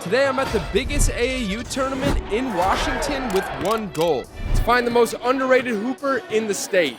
Today I'm at the biggest AAU tournament in Washington with one goal: to find the most underrated hooper in the state.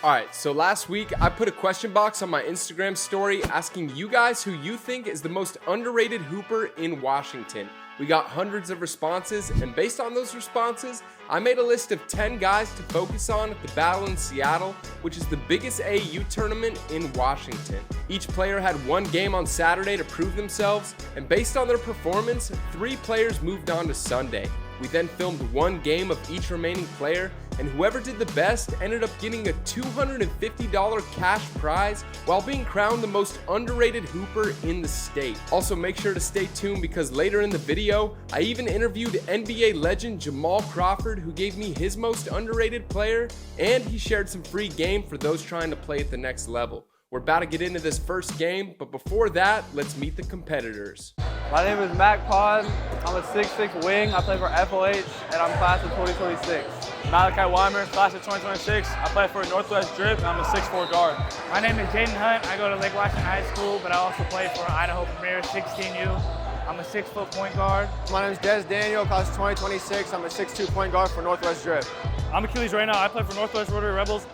Alright, so last week I put a question box on my Instagram story asking you guys who you think is the most underrated hooper in Washington. We got hundreds of responses, and based on those responses, I made a list of 10 guys to focus on at the Battle in Seattle, which is the biggest AAU tournament in Washington. Each player had one game on Saturday to prove themselves, and based on their performance, 3 players moved on to Sunday. We then filmed one game of each remaining player, and whoever did the best ended up getting a $250 cash prize while being crowned the most underrated hooper in the state. Also, make sure to stay tuned because later in the video, I even interviewed NBA legend Jamal Crawford, who gave me his most underrated player, and he shared some free game for those trying to play at the next level. We're about to get into this first game, but before that, let's meet the competitors. My name is Mac Pod. I'm a 6'6" wing. I play for FOH, and I'm class of 2026. Malachi Weimer, class of 2026. I play for Northwest Drip, and I'm a 6'4" guard. My name is Jaden Hunt. I go to Lake Washington High School, but I also play for Idaho Premier 16U. I'm a 6-foot point guard. My name is Des Daniel, class of 2026. I'm a 6'2" point guard for Northwest Drip. I'm Achilles right now. I play for Northwest Rotary Rebels,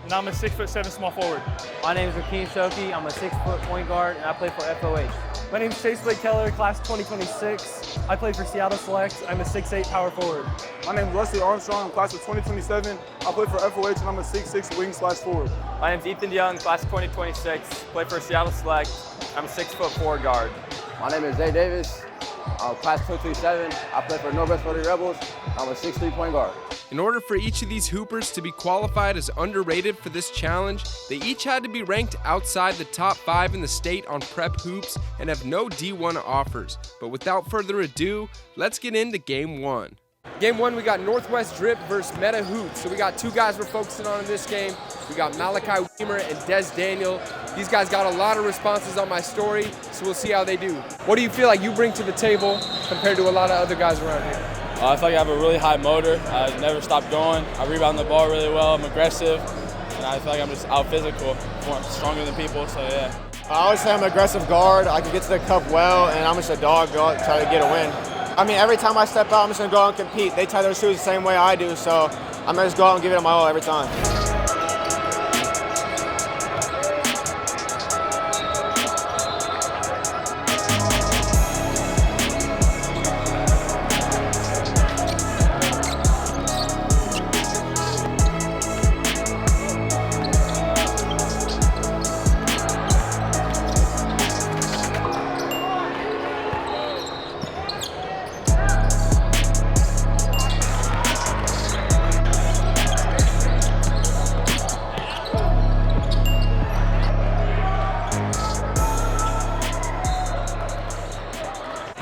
and I'm a 6'7" small forward. My name is Rakeem Shoki. I'm a 6-foot point guard, and I play for FOH. My name is Chase Blake Keller, class 2026. I play for Seattle Select. I'm a 6'8" power forward. My name is Wesley Armstrong. I'm class of 2027. I play for FOH, and I'm a 6'6" wing/forward. My name is Ethan Young, class of 2026. Play for Seattle Select. I'm a 6'4" forward guard. My name is Zay Davis. I'm class 237. I play for Northwest Rotary Rebels. I'm a 6'3" point guard. In order for each of these hoopers to be qualified as underrated for this challenge, they each had to be ranked outside the top 5 in the state on prep hoops and have no D1 offers. But without further ado, let's get into game 1. Game 1, we got Northwest Drip versus Meta Hoops. So we got 2 guys we're focusing on in this game. We got Malachi Weimer and Des Daniel. These guys got a lot of responses on my story, so we'll see how they do. What do you feel like you bring to the table compared to a lot of other guys around here? I feel like I have a really high motor. I never stop going. I rebound the ball really well. I'm aggressive, and I feel like I'm just out physical, more stronger than people, so yeah. I always say I'm an aggressive guard. I can get to the cup well, and I'm just a dog, go out and try to get a win. I mean, every time I step out, I'm just going to go out and compete. They tie their shoes the same way I do, so I'm going to just go out and give it my all every time.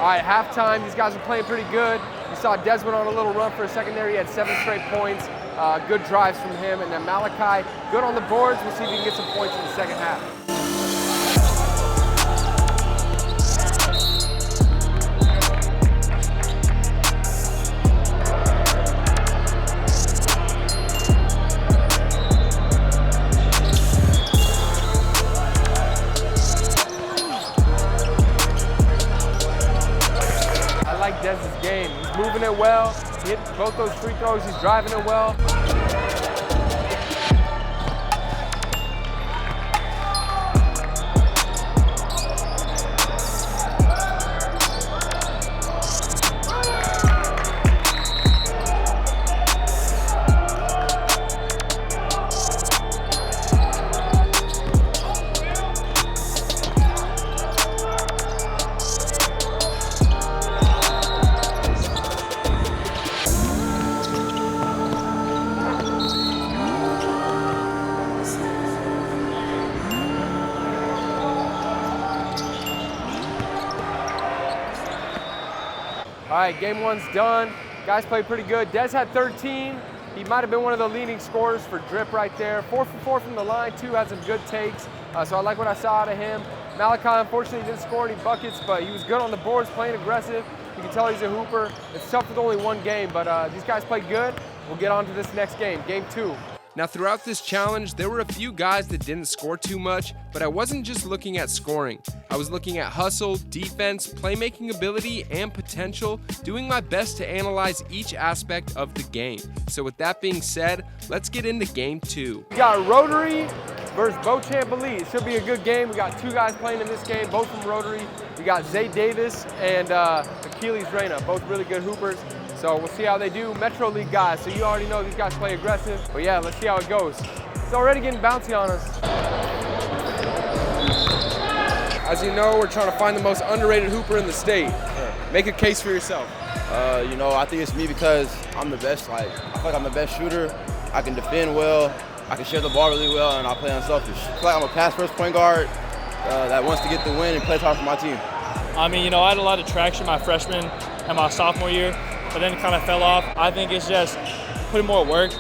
All right, halftime, these guys are playing pretty good. You saw Des went on a little run for a second there. He had 7 straight points. Good drives from him. And then Malachi, good on the boards. We'll see if he can get some points in the second half. Des's game. He's moving it well. He hit both those free throws. He's driving it well. All right, game 1's done. Guys played pretty good. Des had 13, He might have been one of the leading scorers for drip right there. 4 for 4 from the line, too, had some good takes. So I like what I saw out of him. Malachi, unfortunately, didn't score any buckets, but he was good on the boards, playing aggressive. You can tell he's a hooper. It's tough with only one game, but these guys played good. We'll get on to this next game, game 2. Now, throughout this challenge, there were a few guys that didn't score too much, but I wasn't just looking at scoring. I was looking at hustle, defense, playmaking ability, and potential, doing my best to analyze each aspect of the game. So with that being said, let's get into game 2. We got Rotary versus Beauchamp Elite. It should be a good game. We got 2 guys playing in this game, both from Rotary. We got Zay Davis and Achilles Reyna, both really good hoopers. So we'll see how they do. Metro League guys, so you already know these guys play aggressive. But yeah, let's see how it goes. It's already getting bouncy on us. As you know, we're trying to find the most underrated hooper in the state. Make a case for yourself. You know, I think it's me because I'm the best. Like, I feel like I'm the best shooter. I can defend well. I can share the ball really well, and I play unselfish. I feel like I'm a pass-first point guard that wants to get the win and plays hard for my team. I mean, you know, I had a lot of traction my freshman and my sophomore year, but then it kind of fell off. I think it's just putting more work,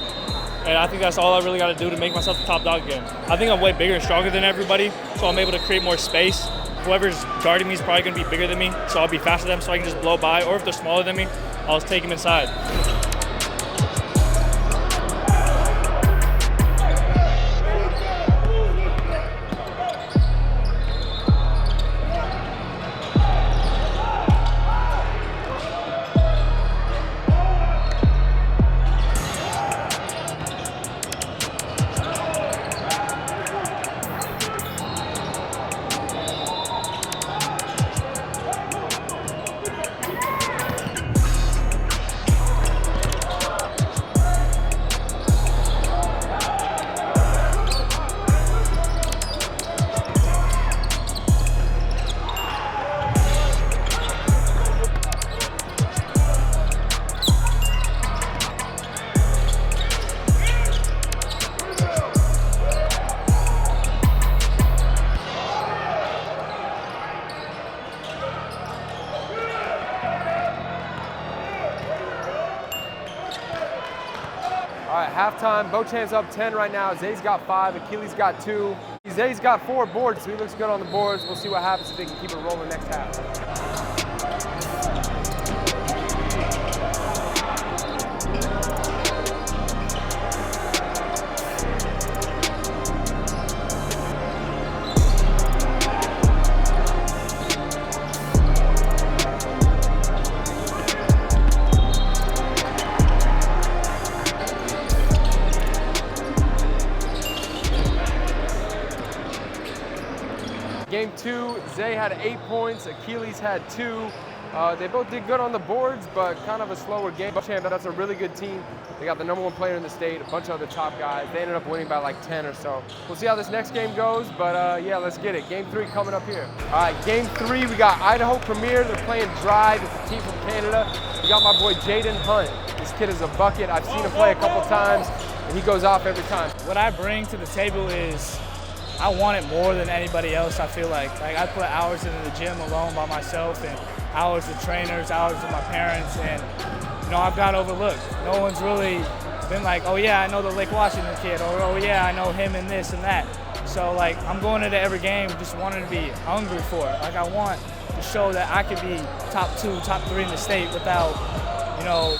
and I think that's all I really got to do to make myself the top dog again. I think I'm way bigger and stronger than everybody, so I'm able to create more space. Whoever's guarding me is probably going to be bigger than me, so I'll be faster than them so I can just blow by, or if they're smaller than me, I'll just take them inside. All right, halftime, Beauchamp's up 10 right now. Zay's got 5, Achilles got 2. Zay's got 4 boards, so he looks good on the boards. We'll see what happens if they can keep it rolling next half. Game 2, Zay had 8 points, Achilles had 2. They both did good on the boards, but kind of a slower game. Beauchamp, that's a really good team. They got the #1 player in the state, a bunch of other top guys. They ended up winning by like 10 or so. We'll see how this next game goes, but yeah, let's get it. Game 3 coming up here. All right, game 3, we got Idaho Premier. They're playing Drive. It's a team from Canada. We got my boy Jaden Hunt. This kid is a bucket. I've seen him play a couple times, and he goes off every time. What I bring to the table is I want it more than anybody else, I feel like. I put hours into the gym alone by myself and hours with trainers, hours with my parents, and you know, I've got overlooked. No one's really been like, oh yeah, I know the Lake Washington kid, or oh yeah, I know him and this and that. So like, I'm going into every game just wanting to be hungry for it. Like, I want to show that I could be top 2, top 3 in the state without, you know,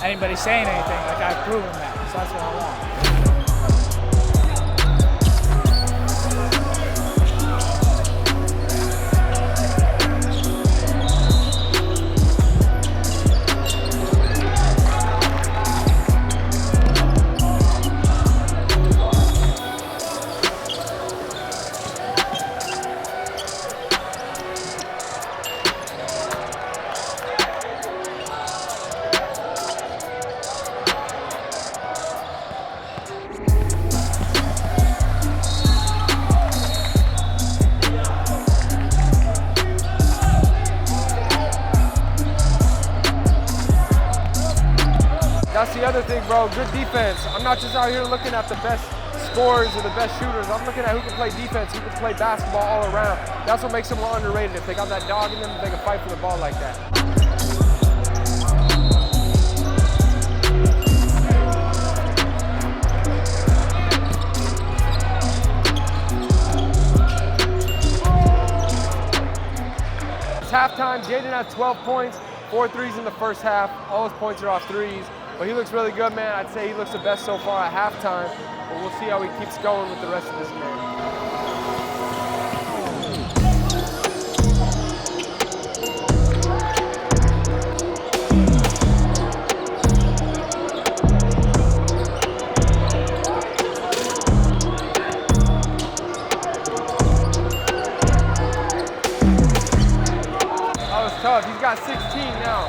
anybody saying anything. Like, I've proven that, so that's what I want. That's the other thing, bro. Good defense. I'm not just out here looking at the best scorers or the best shooters. I'm looking at who can play defense, who can play basketball all around. That's what makes them more underrated. If they got that dog in them, they can fight for the ball like that. halftime, Jaden has 12 points, 4 threes in the first half. All his points are off threes. But he looks really good, man. I'd say he looks the best so far at halftime. But we'll see how he keeps going with the rest of this game. Tough. He's got 16 now.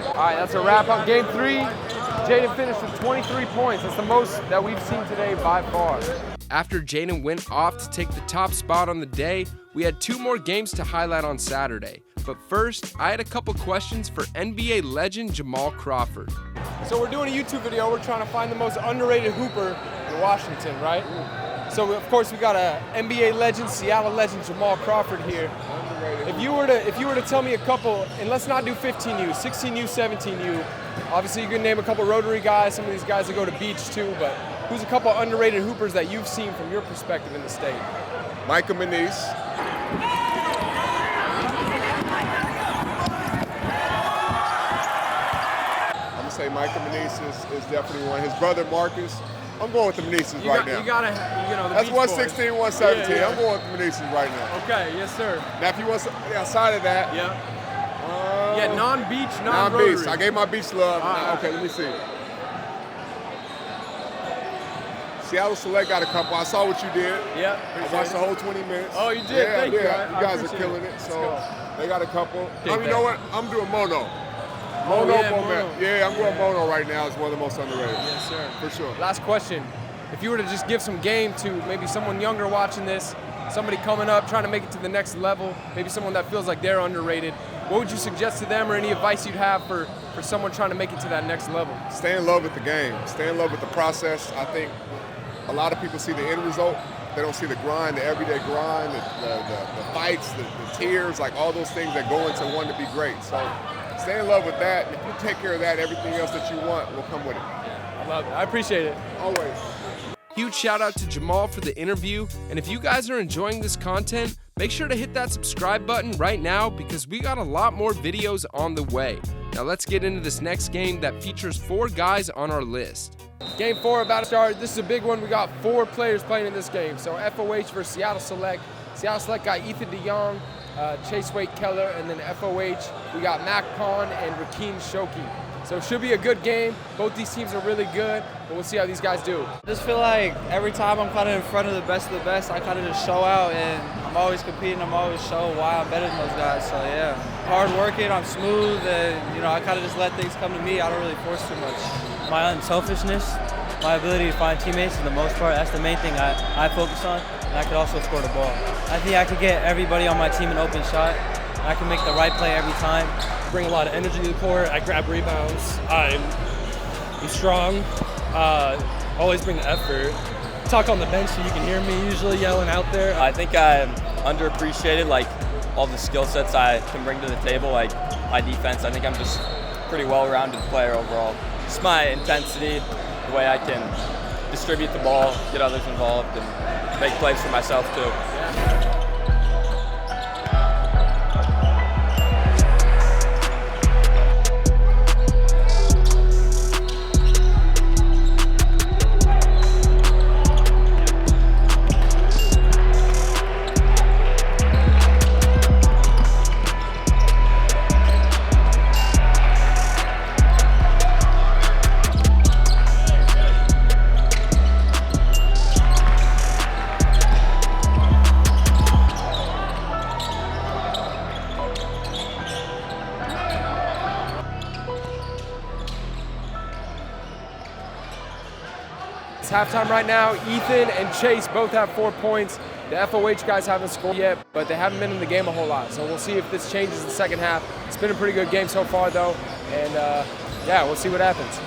All right, that's a wrap on game 3. Jaden finished with 23 points. That's the most that we've seen today by far. After Jaden went off to take the top spot on the day, we had 2 more games to highlight on Saturday. But first, I had a couple questions for NBA legend Jamal Crawford. So we're doing a YouTube video. We're trying to find the most underrated hooper in Washington, right? So of course we got a NBA legend, Seattle legend Jamal Crawford here. If you were to tell me a couple, and let's not do 15U, 16U, 17U. Obviously you can name a couple Rotary guys, some of these guys that go to beach too, but who's a couple underrated hoopers that you've seen from your perspective in the state? Micah Manise. I'm gonna say Micah Manise is definitely one. His brother Marcus. I'm going with the Manises right now. You gotta, the That's Beach 116, 117. Yeah. I'm going with the Manises right now. Okay, yes sir. Now if you want something outside of that. Yeah. Non-beach, non-Rotary. Non-beach. I gave my beach love. Okay, let me see. Seattle Select got a couple. I saw what you did. Yeah. I watched the whole 20 minutes. Oh, you did? Yeah, Thank you. You I guys are appreciate killing it. So they got a couple. You know what? I'm doing Mono. Mono. Yeah, I'm going Mono right now. It's one of the most underrated. Yes, sir. For sure. Last question. If you were to just give some game to maybe someone younger watching this, somebody coming up, trying to make it to the next level, maybe someone that feels like they're underrated, what would you suggest to them or any advice you'd have for someone trying to make it to that next level? Stay in love with the game. Stay in love with the process. I think a lot of people see the end result. They don't see the grind, the everyday grind, the fights, the tears, like all those things that go into wanting to be great. So stay in love with that. And if you take care of that, everything else that you want will come with it. I love it. I appreciate it. Always. Huge shout out to Jamal for the interview. And if you guys are enjoying this content, make sure to hit that subscribe button right now because we got a lot more videos on the way. Now let's get into this next game that features 4 guys on our list. Game 4 about to start. This is a big one. We got 4 players playing in this game. So FOH versus Seattle Select. Seattle Select got Ethan DeYoung, Chase Wade Keller, and then FOH, we got Mac Pond and Rakeen Shoki. So it should be a good game. Both these teams are really good, but we'll see how these guys do. I just feel like every time I'm kind of in front of the best, I kind of just show out, and I'm always competing. I'm always showing why I'm better than those guys. So yeah, hard working, I'm smooth, and I kind of just let things come to me. I don't really force too much. My unselfishness, my ability to find teammates for the most part, that's the main thing I focus on, and I could also score the ball. I think I could get everybody on my team an open shot. I can make the right play every time. Bring a lot of energy to the court. I grab rebounds. I'm strong. Always bring the effort. Talk on the bench so you can hear me usually yelling out there. I think I'm underappreciated, like all the skill sets I can bring to the table, like my defense. I think I'm just pretty well-rounded player overall. Just my intensity, the way I can distribute the ball, get others involved, and make plays for myself too. It's halftime right now. Ethan and Chase both have 4 points. The FOH guys haven't scored yet, but they haven't been in the game a whole lot. So we'll see if this changes in the second half. It's been a pretty good game so far, though. And yeah, we'll see what happens.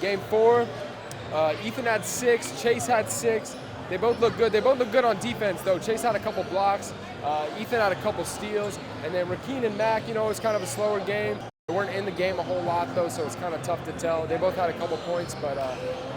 Game 4, Ethan had 6, Chase had 6. They both look good. They both look good on defense, though. Chase had a couple blocks. Ethan had a couple steals. And then Rakeen and Mac, you know, it was kind of a slower game. They weren't in the game a whole lot, though, so it's kind of tough to tell. They both had a couple points, but,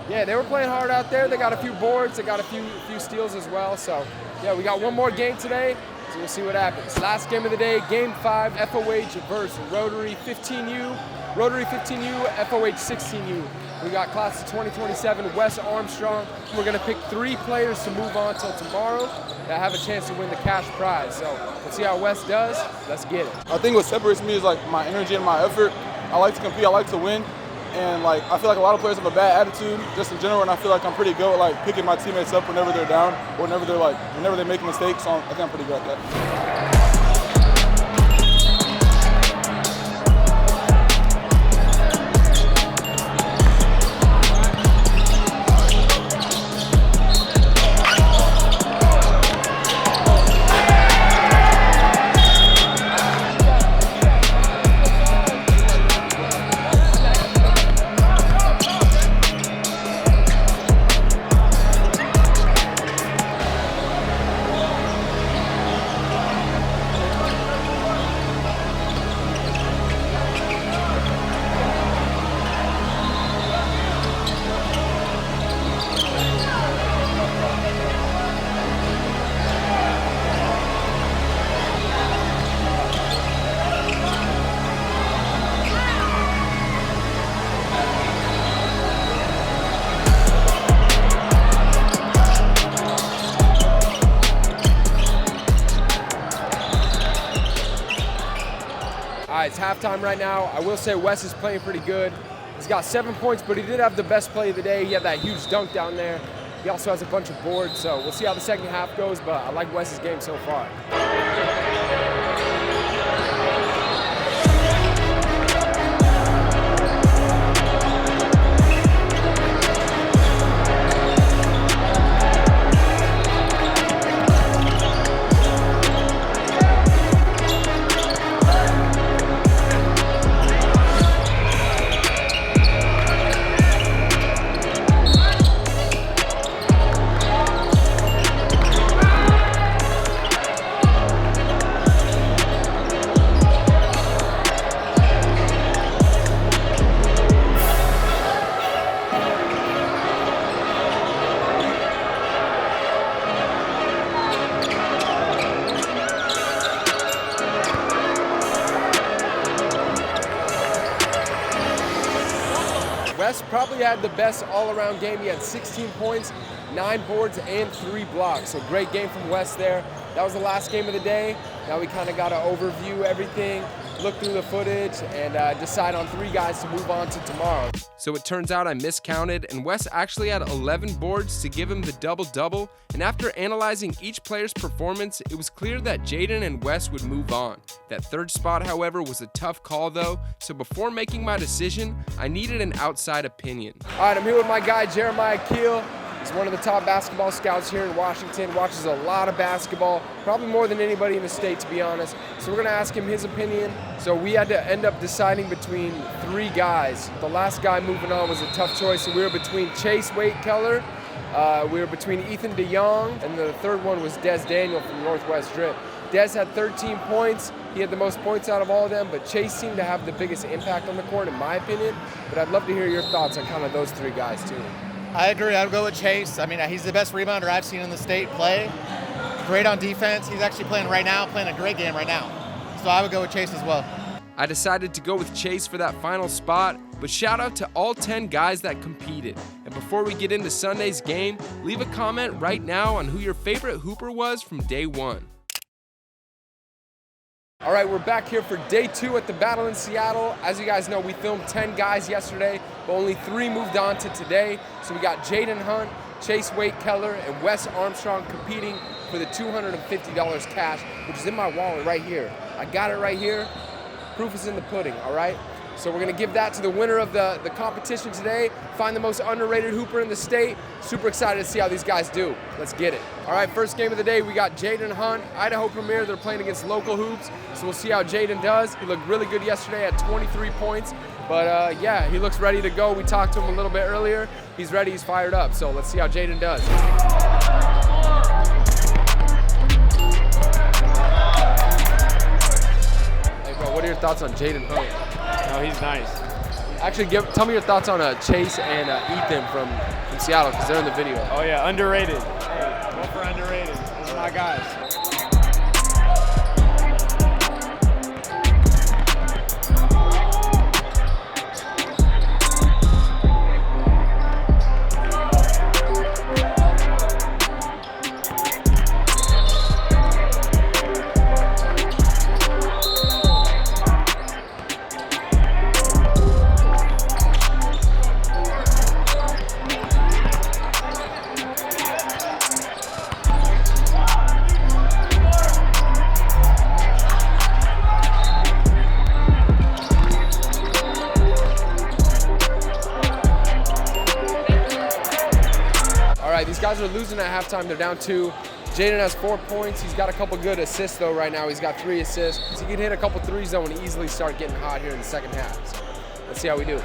yeah, they were playing hard out there. They got a few boards. They got a few steals as well. So, yeah, we got one more game today, so we'll see what happens. Last game of the day, Game 5, FOH versus Rotary 15U. Rotary 15U, FOH 16U. We got class of 2027, Wes Armstrong. We're gonna pick 3 players to move on till tomorrow that have a chance to win the cash prize. So let's see how Wes does. Let's get it. I think what separates me is like my energy and my effort. I like to compete, I like to win. And like I feel like a lot of players have a bad attitude just in general, and I feel like I'm pretty good at like picking my teammates up whenever they're down, or whenever they make mistakes. So I think I'm pretty good at that. It's halftime right now. I will say Wes is playing pretty good. He's got 7 points, but he did have the best play of the day. He had that huge dunk down there. He also has a bunch of boards, so we'll see how the second half goes, but I like Wes's game so far. Wes probably had the best all-around game. He had 16 points, 9 boards, and 3 blocks. So great game from Wes there. That was the last game of the day. Now we kind of got to overview everything, look through the footage, and decide on 3 guys to move on to tomorrow. So it turns out I miscounted, and Wes actually had 11 boards to give him the double-double. And after analyzing each player's performance, it was clear that Jaden and Wes would move on. That 3rd spot, however, was a tough call though, so before making my decision, I needed an outside opinion. All right, I'm here with my guy, Jeremiah Keel. He's one of the top basketball scouts here in Washington, watches a lot of basketball, probably more than anybody in the state, to be honest. So we're gonna ask him his opinion. So we had to end up deciding between 3 guys. The last guy moving on was a tough choice, so we were between Chase Wade-Keller, we were between Ethan DeYoung, and the 3rd one was Des Daniel from Northwest Drip. Des had 13 points. He had the most points out of all of them, but Chase seemed to have the biggest impact on the court, in my opinion. But I'd love to hear your thoughts on kind of those 3 guys, too. I agree. I would go with Chase. I mean, he's the best rebounder I've seen in the state play. Great on defense. He's actually playing right now, playing a great game right now. So I would go with Chase as well. I decided to go with Chase for that final spot, but shout out to all 10 guys that competed. And before we get into Sunday's game, leave a comment right now on who your favorite hooper was from day 1. All right, we're back here for day 2 at the Battle in Seattle. As you guys know, we filmed 10 guys yesterday, but only 3 moved on to today. So we got Jaden Hunt, Chase Wade-Keller, and Wes Armstrong competing for the $250 cash, which is in my wallet right here. I got it right here. Proof is in the pudding, all right? So we're gonna give that to the winner of the competition today. Find the most underrated hooper in the state. Super excited to see how these guys do. Let's get it. All right, first game of the day, we got Jaden Hunt, Idaho Premier. They're playing against local hoops. So we'll see how Jaden does. He looked really good yesterday at 23 points. But yeah, he looks ready to go. We talked to him a little bit earlier. He's ready, he's fired up. So let's see how Jaden does. Hey bro, what are your thoughts on Jaden Hunt? No, he's nice. Actually, tell me your thoughts on Chase and Ethan from Seattle, because they're in the video. Oh yeah, underrated. Hey, go for underrated. Those are my guys. These guys are losing at halftime. They're down 2. Jaden has 4 points. He's got a couple good assists though right now. He's got 3 assists. So he can hit a couple threes though and easily start getting hot here in the second half. So let's see how we do.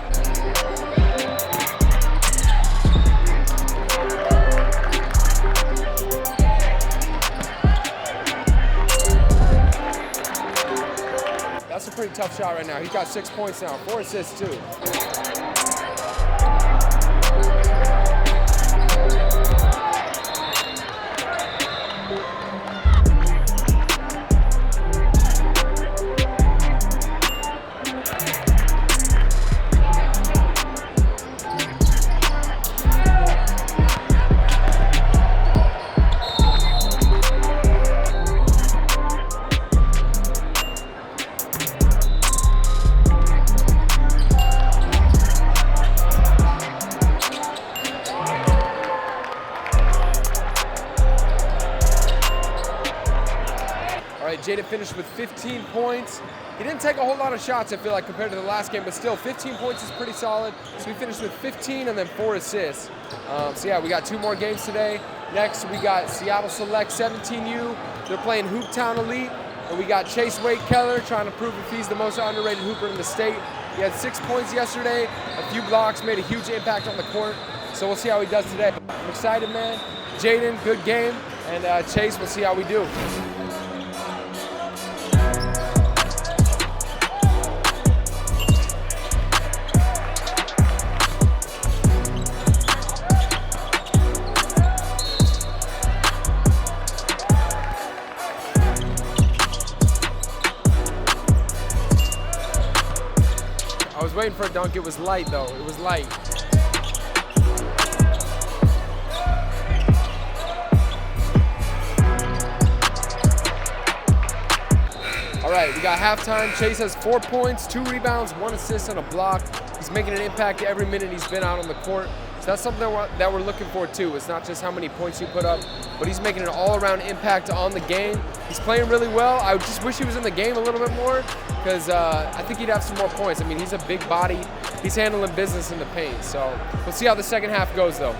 That's a pretty tough shot right now. He's got 6 points now, 4 assists too. Jaden finished with 15 points. He didn't take a whole lot of shots, I feel like, compared to the last game, but still, 15 points is pretty solid. So we finished with 15 and then 4 assists. So yeah, we got 2 more games today. Next, we got Seattle Select 17U. They're playing Hooptown Elite. And we got Chase Wade Keller trying to prove if he's the most underrated hooper in the state. He had 6 points yesterday, a few blocks, made a huge impact on the court. So we'll see how he does today. I'm excited, man. Jaden, good game. And Chase, we'll see how we do. I was waiting for a dunk. It was light, though. It was light. All right, we got halftime. Chase has 4 points, 2 rebounds, 1 assist, and a block. He's making an impact every minute he's been out on the court. So that's something that we're looking for, too. It's not just how many points you put up, but he's making an all-around impact on the game. He's playing really well. I just wish he was in the game a little bit more, because I think he'd have some more points. I mean, he's a big body. He's handling business in the paint. So we'll see how the second half goes, though.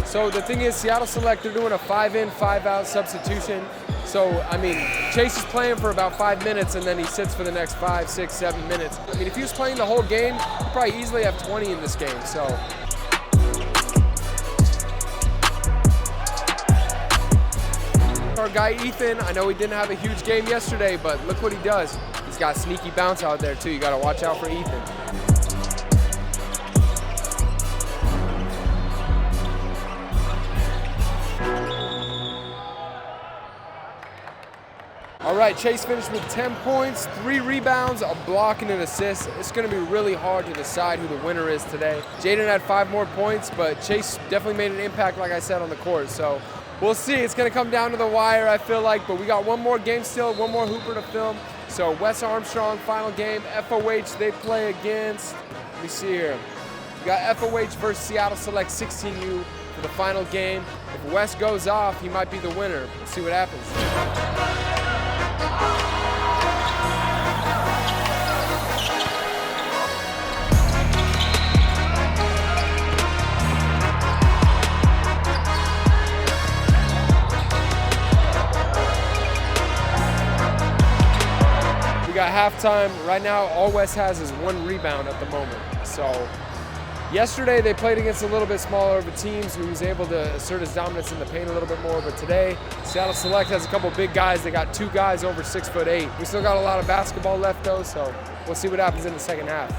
So the thing is, Seattle Select, they're doing a 5-in, 5-out substitution. So, I mean, Chase is playing for about 5 minutes and then he sits for the next 5, 6, 7 minutes. I mean, if he was playing the whole game, he'd probably easily have 20 in this game, so. Our guy Ethan, I know he didn't have a huge game yesterday, but look what he does. He's got sneaky bounce out there too. You gotta watch out for Ethan. All right, Chase finished with 10 points, 3 rebounds, a block, and an assist. It's going to be really hard to decide who the winner is today. Jaden had 5 more points, but Chase definitely made an impact, like I said, on the court. So we'll see. It's going to come down to the wire, I feel like. But we got one more game still, one more hooper to film. So Wes Armstrong, final game. FOH, they play against, let me see here. We got FOH versus Seattle Select 16U for the final game. If Wes goes off, he might be the winner. Let's see what happens. We got halftime. Right now, all Wes has is 1 rebound at the moment. So yesterday they played against a little bit smaller of a team, so he was able to assert his dominance in the paint a little bit more. But today, Seattle Select has a couple big guys. They got 2 guys over 6'8". We still got a lot of basketball left though, so we'll see what happens in the second half.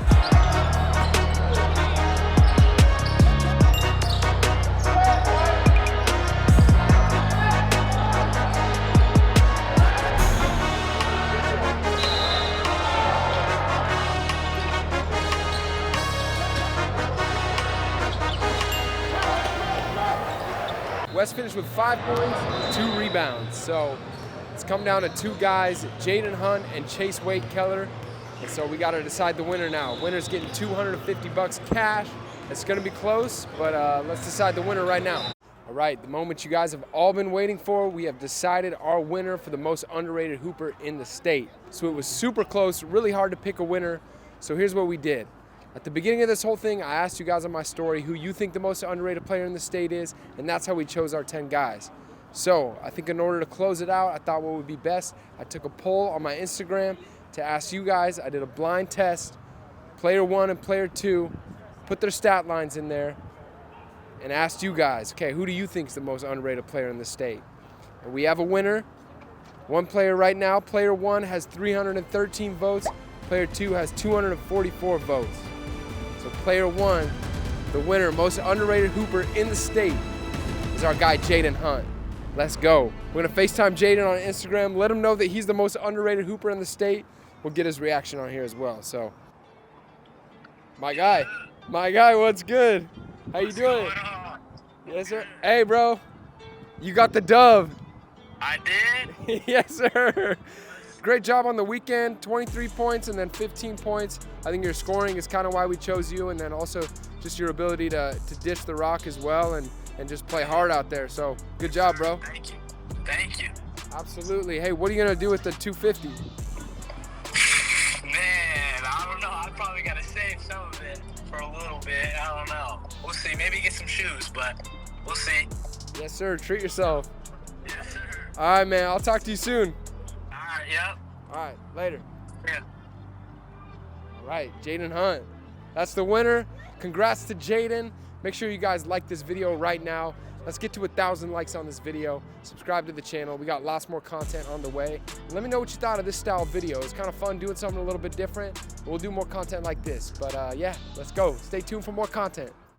West finished with 5 points, 2 rebounds. So it's come down to 2 guys, Jaden Hunt and Chase Wade Keller. And so we got to decide the winner now. Winner's getting $250 cash. It's going to be close, but let's decide the winner right now. All right, the moment you guys have all been waiting for, we have decided our winner for the most underrated hooper in the state. So it was super close, really hard to pick a winner. So here's what we did. At the beginning of this whole thing, I asked you guys on my story who you think the most underrated player in the state is, and that's how we chose our 10 guys. So I think in order to close it out, I thought what would be best, I took a poll on my Instagram to ask you guys. I did a blind test, player 1 and player 2, put their stat lines in there, and asked you guys, okay, who do you think is the most underrated player in the state? And we have a winner. One player right now, player 1 has 313 votes, player 2 has 244 votes. So player 1, the winner, most underrated hooper in the state, is our guy Jaden Hunt. Let's go. We're gonna FaceTime Jaden on Instagram, let him know that he's the most underrated hooper in the state. We'll get his reaction on here as well. So, my guy, what's good? How you doing? Yes, sir. Hey, bro, you got the dub. I did? Yes, sir. Great job on the weekend, 23 points and then 15 points. I think your scoring is kind of why we chose you, and then also just your ability to dish the rock as well and just play hard out there. So good job, bro. Thank you. Thank you. Absolutely. Hey, what are you going to do with the 250? Man, I don't know. I probably got to save some of it for a little bit. I don't know. We'll see. Maybe get some shoes, but we'll see. Yes, sir. Treat yourself. Yes, sir. All right, man. I'll talk to you soon. Yep. All right, later. Yeah. All right, Jaden Hunt. That's the winner. Congrats to Jaden. Make sure you guys like this video right now. Let's get to 1,000 likes on this video. Subscribe to the channel. We got lots more content on the way. Let me know what you thought of this style video. It's kind of fun doing something a little bit different. We'll do more content like this. But yeah, let's go. Stay tuned for more content.